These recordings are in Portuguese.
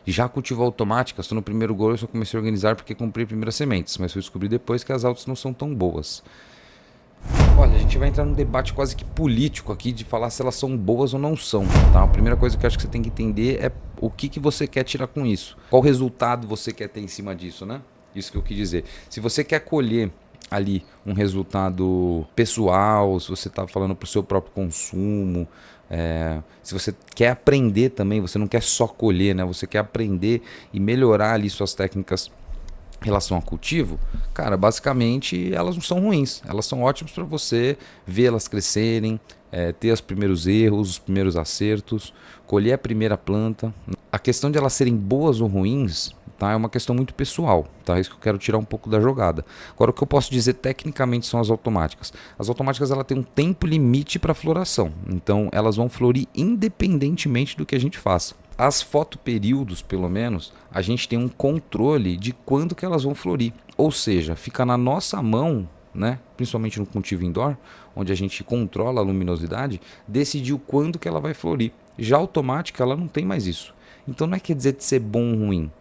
Já cultivo automática, estou no primeiro gol, eu só comecei a organizar porque comprei primeiras sementes, mas eu descobri depois que as altas não são tão boas. Olha, a gente vai entrar num debate quase que político aqui de falar se elas são boas ou não são, tá? A primeira coisa que eu acho que você tem que entender é o que você quer tirar com isso. Qual resultado você quer ter em cima disso, né? Isso que eu quis dizer. Se você quer colher ali um resultado pessoal, se você está falando para o seu próprio consumo, se você quer aprender também, você não quer só colher, né? Você quer aprender e melhorar ali suas técnicas em relação ao cultivo, cara, basicamente elas não são ruins. Elas são ótimas para você ver elas crescerem, ter os primeiros erros, os primeiros acertos, colher a primeira planta. A questão de elas serem boas ou ruins, tá, é uma questão muito pessoal, tá? É isso que eu quero tirar um pouco da jogada. Agora, o que eu posso dizer tecnicamente são as automáticas. As automáticas ela tem um tempo limite para floração, então elas vão florir independentemente do que a gente faça. As fotoperíodos, pelo menos, a gente tem um controle de quando que elas vão florir. Ou seja, fica na nossa mão, né, principalmente no cultivo indoor, onde a gente controla a luminosidade, decidir quando que ela vai florir. Já a automática, ela não tem mais isso. Então não é quer dizer de ser bom ou ruim.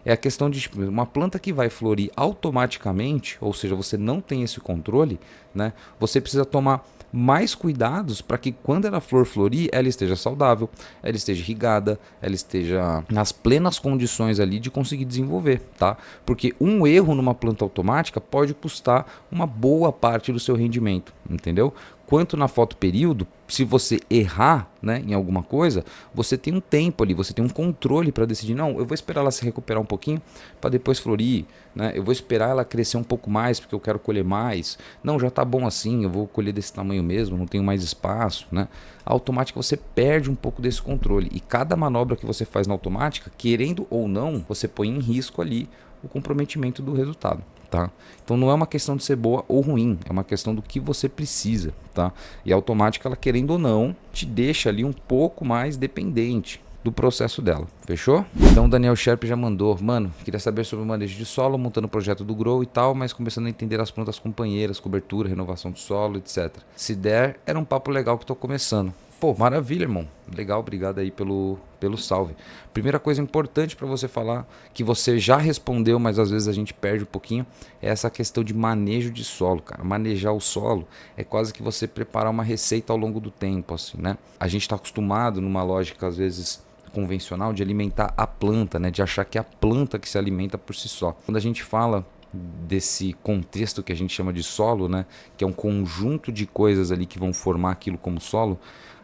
É a questão de tipo, uma planta que vai florir automaticamente, ou seja, você não tem esse controle, né? Você precisa tomar mais cuidados para que quando ela for florir, ela esteja saudável, ela esteja irrigada, ela esteja nas plenas condições ali de conseguir desenvolver, tá? Porque um erro numa planta automática pode custar uma boa parte do seu rendimento, entendeu? Quanto na fotoperíodo, se você errar, né, em alguma coisa, você tem um tempo ali, você tem um controle para decidir, não, eu vou esperar ela se recuperar um pouquinho para depois florir, né? Eu vou esperar ela crescer um pouco mais porque eu quero colher mais. Não, já está bom assim, eu vou colher desse tamanho mesmo, não tenho mais espaço, né? A automática você perde um pouco desse controle e cada manobra que você faz na automática, querendo ou não, você põe em risco ali o comprometimento do resultado. Tá? Então não é uma questão de ser boa ou ruim, é uma questão do que você precisa, tá? E a automática, ela querendo ou não, te deixa ali um pouco mais dependente do processo dela, fechou? Então o Daniel Sherp já mandou, mano, queria saber sobre o manejo de solo, montando o projeto do Grow e tal, mas começando a entender as plantas companheiras, cobertura, renovação do solo, etc. Se der, era um papo legal que tô começando. Pô, maravilha, irmão. Legal, obrigado aí pelo salve. Primeira coisa importante para você falar, que você já respondeu, mas às vezes a gente perde um pouquinho, é essa questão de manejo de solo, cara. Manejar o solo é quase que você preparar uma receita ao longo do tempo, assim, né? A gente está acostumado numa lógica, às vezes, convencional de alimentar a planta, né? De achar que é a planta que se alimenta por si só. Quando a gente fala desse contexto que a gente chama de solo, né? Que é um conjunto de coisas ali que vão formar aquilo como solo,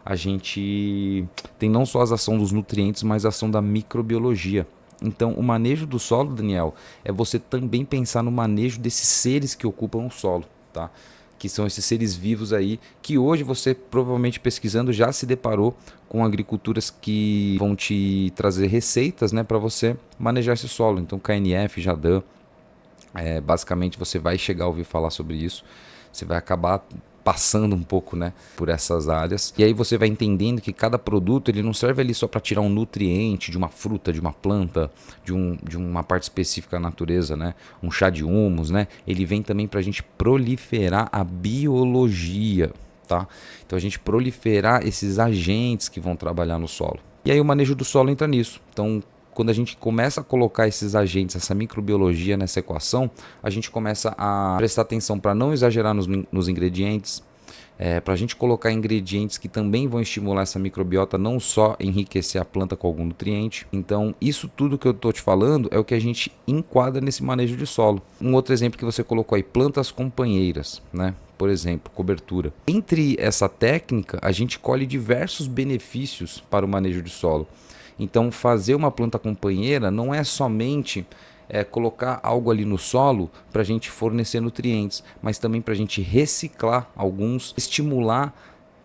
a gente tem não só a ação dos nutrientes, mas a ação da microbiologia. Então, o manejo do solo, Daniel, é você também pensar no manejo desses seres que ocupam o solo, tá? Que são esses seres vivos aí, que hoje você provavelmente pesquisando já se deparou com agriculturas que vão te trazer receitas, né, para você manejar esse solo. Então, KNF, Jadam, basicamente você vai chegar a ouvir falar sobre isso, você vai acabar passando um pouco, né, por essas áreas, e aí você vai entendendo que cada produto ele não serve ali só para tirar um nutriente de uma fruta, de uma planta, de uma parte específica da natureza, né, um chá de humus, né, ele vem também para a gente proliferar a biologia, tá? Então a gente proliferar esses agentes que vão trabalhar no solo. E aí o manejo do solo entra nisso. Então quando a gente começa a colocar esses agentes, essa microbiologia nessa equação, a gente começa a prestar atenção para não exagerar nos ingredientes, para a gente colocar ingredientes que também vão estimular essa microbiota, não só enriquecer a planta com algum nutriente. Então, isso tudo que eu estou te falando é o que a gente enquadra nesse manejo de solo. Um outro exemplo que você colocou aí, plantas companheiras, né? Por exemplo, cobertura. Entre essa técnica, a gente colhe diversos benefícios para o manejo de solo. Então, fazer uma planta companheira não é somente colocar algo ali no solo para a gente fornecer nutrientes, mas também para a gente reciclar alguns, estimular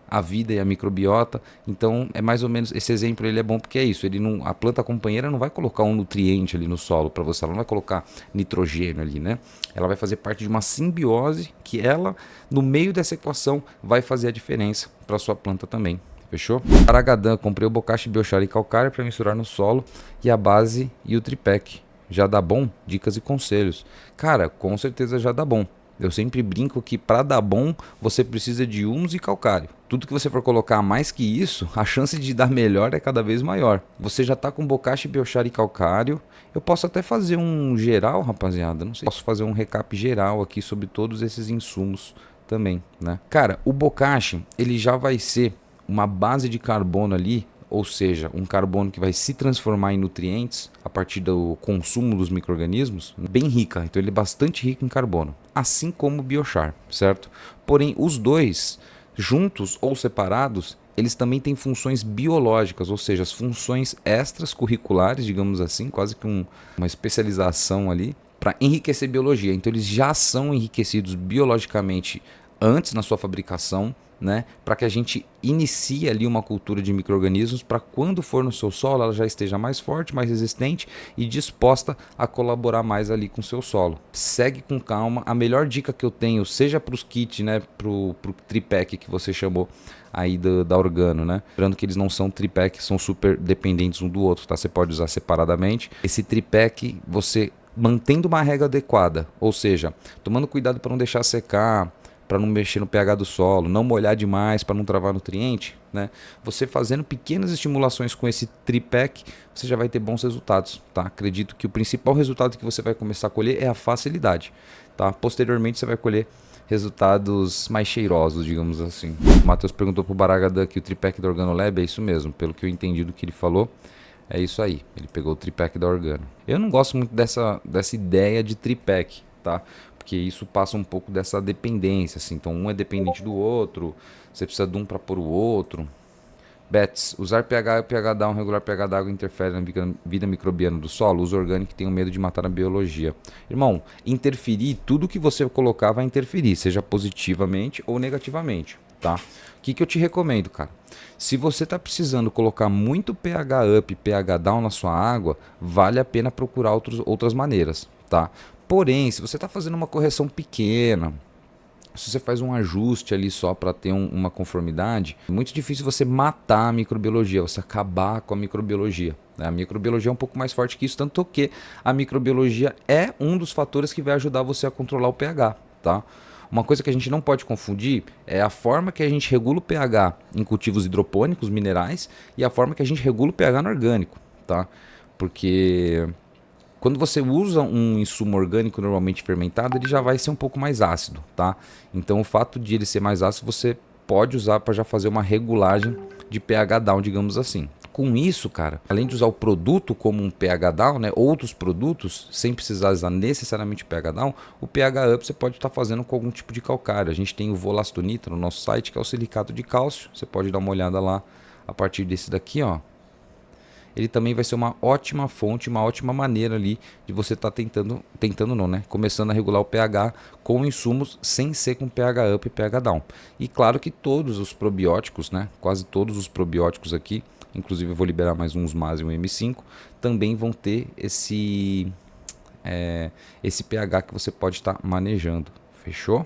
a vida e a microbiota. Então, é mais ou menos esse exemplo, ele é bom porque é isso. Ele não, a planta companheira não vai colocar um nutriente ali no solo para você, ela não vai colocar nitrogênio ali, né? Ela vai fazer parte de uma simbiose que ela, no meio dessa equação, vai fazer a diferença para a sua planta também. Fechou? Aragadã, comprei o bocashi biochar e calcário para misturar no solo e a base e o tripé. Já dá bom? Dicas e conselhos. Cara, com certeza já dá bom, Eu sempre brinco que para dar bom, você precisa de humus e calcário. Tudo que você for colocar a mais que isso, a chance de dar melhor é cada vez maior. Você já está com bocashi, biochar e calcário. Eu posso até fazer um geral, rapaziada. Não sei. Posso fazer um recap geral aqui sobre todos esses insumos também, né? Cara, o bocashi, ele já vai ser uma base de carbono ali, ou seja, um carbono que vai se transformar em nutrientes a partir do consumo dos micro-organismos, bem rica. Então ele é bastante rico em carbono, assim como o biochar, certo? Porém, os dois, juntos ou separados, eles também têm funções biológicas, ou seja, as funções extras curriculares, digamos assim, quase que uma especialização ali, para enriquecer biologia. Então eles já são enriquecidos biologicamente antes na sua fabricação, né, para que a gente inicie ali uma cultura de micro-organismos para quando for no seu solo ela já esteja mais forte, mais resistente e disposta a colaborar mais ali com o seu solo. Segue com calma. A melhor dica que eu tenho, seja para os kits, né, pro tripé que você chamou aí da Organo, né? Lembrando que eles não são tripé, que são super dependentes um do outro, tá? Você pode usar separadamente. Esse tripé que você mantendo uma rega adequada, ou seja, tomando cuidado para não deixar secar, para não mexer no pH do solo, não molhar demais para não travar nutriente, né? Você fazendo pequenas estimulações com esse tripé, você já vai ter bons resultados, tá? Acredito que o principal resultado que você vai começar a colher é a facilidade, tá? Posteriormente você vai colher resultados mais cheirosos, digamos assim. O Matheus perguntou pro Baragada que o tripé da Organolab é isso mesmo, pelo que eu entendi do que ele falou. É isso aí, ele pegou o tripé da Organo. Eu não gosto muito dessa ideia de tripé, tá? Porque isso passa um pouco dessa dependência, assim. Então um é dependente do outro, você precisa de um para pôr o outro. Bets, usar pH e pH down, regular pH d'água interfere na vida microbiana do solo? Uso orgânico tem medo de matar a biologia. Irmão, interferir, tudo que você colocar vai interferir, seja positivamente ou negativamente, tá? O que eu te recomendo, cara? Se você está precisando colocar muito pH up e pH down na sua água, vale a pena procurar outras maneiras, tá? Porém, se você está fazendo uma correção pequena, se você faz um ajuste ali só para ter uma conformidade, é muito difícil você matar a microbiologia, você acabar com a microbiologia, né? A microbiologia é um pouco mais forte que isso, tanto que a microbiologia é um dos fatores que vai ajudar você a controlar o pH, tá? Uma coisa que a gente não pode confundir é a forma que a gente regula o pH em cultivos hidropônicos, minerais, e a forma que a gente regula o pH no orgânico, tá? Porque quando você usa um insumo orgânico normalmente fermentado, ele já vai ser um pouco mais ácido, tá? Então o fato de ele ser mais ácido, você pode usar para já fazer uma regulagem de pH down, digamos assim. Com isso, cara, além de usar o produto como um pH down, né, outros produtos, sem precisar usar necessariamente pH down, o pH up você pode estar fazendo com algum tipo de calcário. A gente tem o Volastonita no nosso site, que é o silicato de cálcio. Você pode dar uma olhada lá a partir desse daqui, ó. Ele também vai ser uma ótima fonte, uma ótima maneira ali de você estar tentando não, né? Começando a regular o pH com insumos sem ser com pH up e pH down. E claro que todos os probióticos, né? Quase todos os probióticos aqui, inclusive eu vou liberar mais uns MAS e um M5, também vão ter esse pH que você pode estar manejando. Fechou?